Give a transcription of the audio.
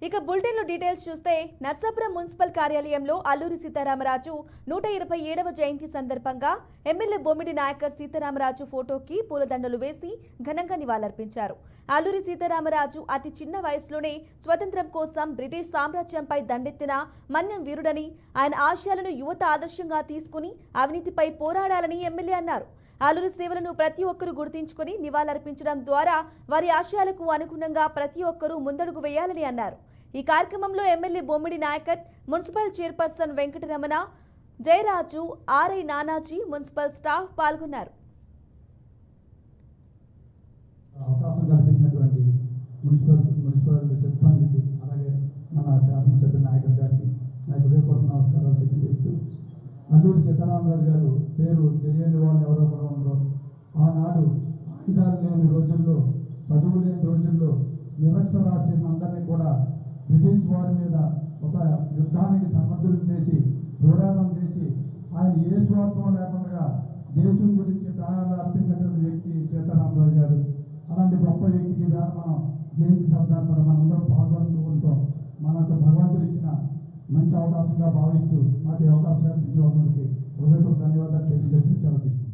ఇక బులెటిన్లో డీటెయిల్స్ చూస్తే నర్సాపురం మున్సిపల్ కార్యాలయంలో అల్లూరి సీతారామరాజు 127వ జయంతి సందర్భంగా ఎమ్మెల్యే బొమ్మిడి నాయకర్ సీతారామరాజు ఫోటోకి పూలదండలు వేసి ఘనంగా నివాళులర్పించారు. అల్లూరి సీతారామరాజు అతి చిన్న వయసులోనే స్వతంత్రం కోసం బ్రిటిష్ సామ్రాజ్యంపై దండెత్తిన మన్యం వీరుడని, ఆయన ఆశయాలను యువత ఆదర్శంగా తీసుకుని అవినీతిపై పోరాడాలని ఎమ్మెల్యే అన్నారు. అల్లూరి సేవలను ప్రతి ఒక్కరూ గుర్తించుకుని నివాళులర్పించడం ద్వారా వారి ఆశయాలకు అనుగుణంగా ప్రతి ఒక్కరూ ముందడుగు వేయాలని అన్నారు. ఈ కార్యక్రమంలో MLA Bommidi Nayakar, municipal chairperson Venkataramana, Jayaraju, RI Nanaji, municipal staff పాల్గొన్నారు. అవకాశం కల్పించినటువంటి మున్సిపల్ సిబ్బందికి, అలాగే మన శాసనసభ్యుల నాయకుల గారికి నా హృదయపూర్వక నమస్కారాలు తెలియజేస్తూ, అల్లూరి సీతారామరాజు గారు పేరు తెలియని వాళ్ళు ఎవరో కూడా ఉండరు. ఆనాడు ఆయుధాలు లేని రోజుల్లో, చదువు లేని రోజుల్లో నిరక్షరాస్యులను అందరినీ కూడా బ్రిటిష్ వారి మీద ఒక యుద్ధానికి సన్నద్ధులు చేసి పోరాటం చేసి ఆయన ఏ స్వార్థం లేకుండా దేశం గురించి ప్రాణాలు అర్పించినటువంటి వ్యక్తి సీతారామరాజు గారు. అలాంటి గొప్ప వ్యక్తికి వేళ మనం జయంతి సందర్భంగా మనందరం పాల్గొంటుకుంటాం. మనకు భగవంతుడు ఇచ్చిన మంచి అవకాశంగా భావిస్తూ నాకు ఈ అవకాశం కల్పించిన వారికి హృదయపూర్వక ధన్యవాదాలు తెలియజేస్తూ సెలవు తీసుకుంటాం.